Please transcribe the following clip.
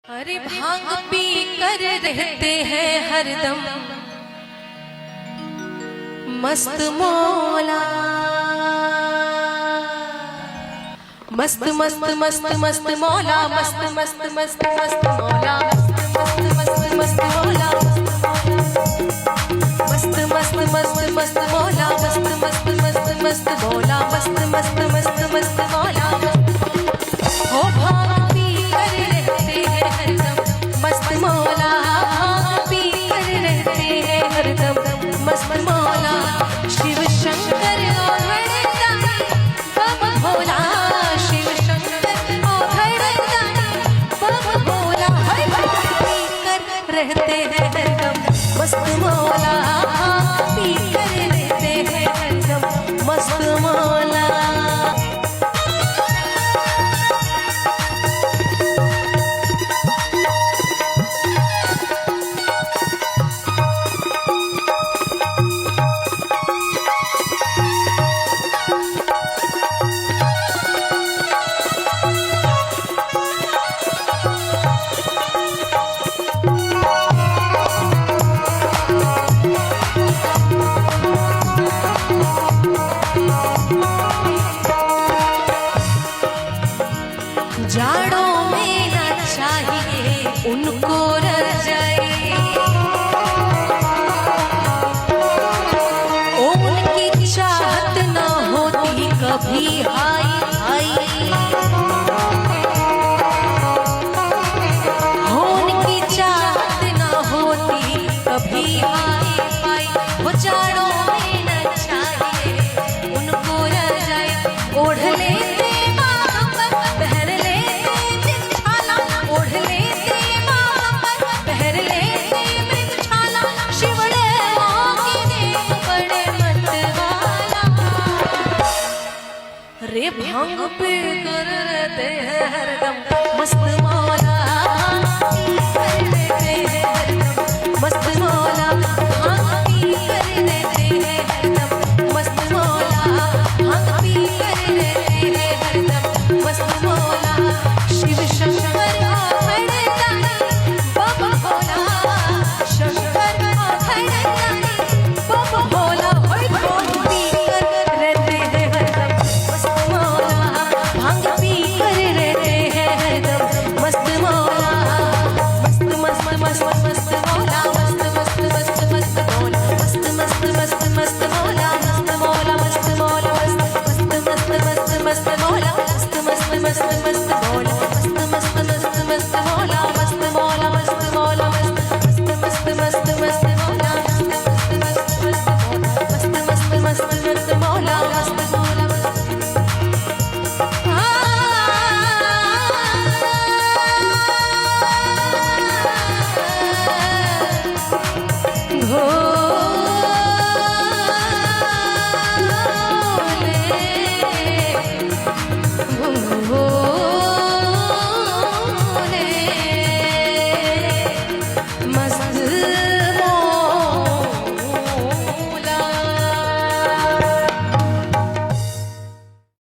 अरे भांग पी कर रहते हैं हरदम मस्त मौला, मस्त मस्त मस्त मस्त मौला, मस्त मस्त मस्त मस्त मौला, मस्त मस्त मौला, मस्त मस्त मस्त मस्त मौला, मस्त मस्त मस्त मस्त मौला, मस्त मस्त मस्त मस्त मौला। हो भांग पी कर रहते हैं हरदम मस्त मौला, भांग पी कर रहते हैं हरदम मस्त मौला। शिव शंकर और हरदानी बम भोला, शिव शंकर और हरदानी बम भोला। हर भांग पी कर रहते हैं हरदम मस्त मौला, भांग पी कर रहते हैं हरदम मस्त मौला। जाड़ों में न चाहिए उनको रजाई, उनकी चाहत न होती कभी हाई हाई, उनकी चाहत न होती कभी हाई हाई। वो जाड़ों में न चाहिए उनको रजाई, ओढ़ लेते रे भांग पी कर रहते हैं हरदम मस्त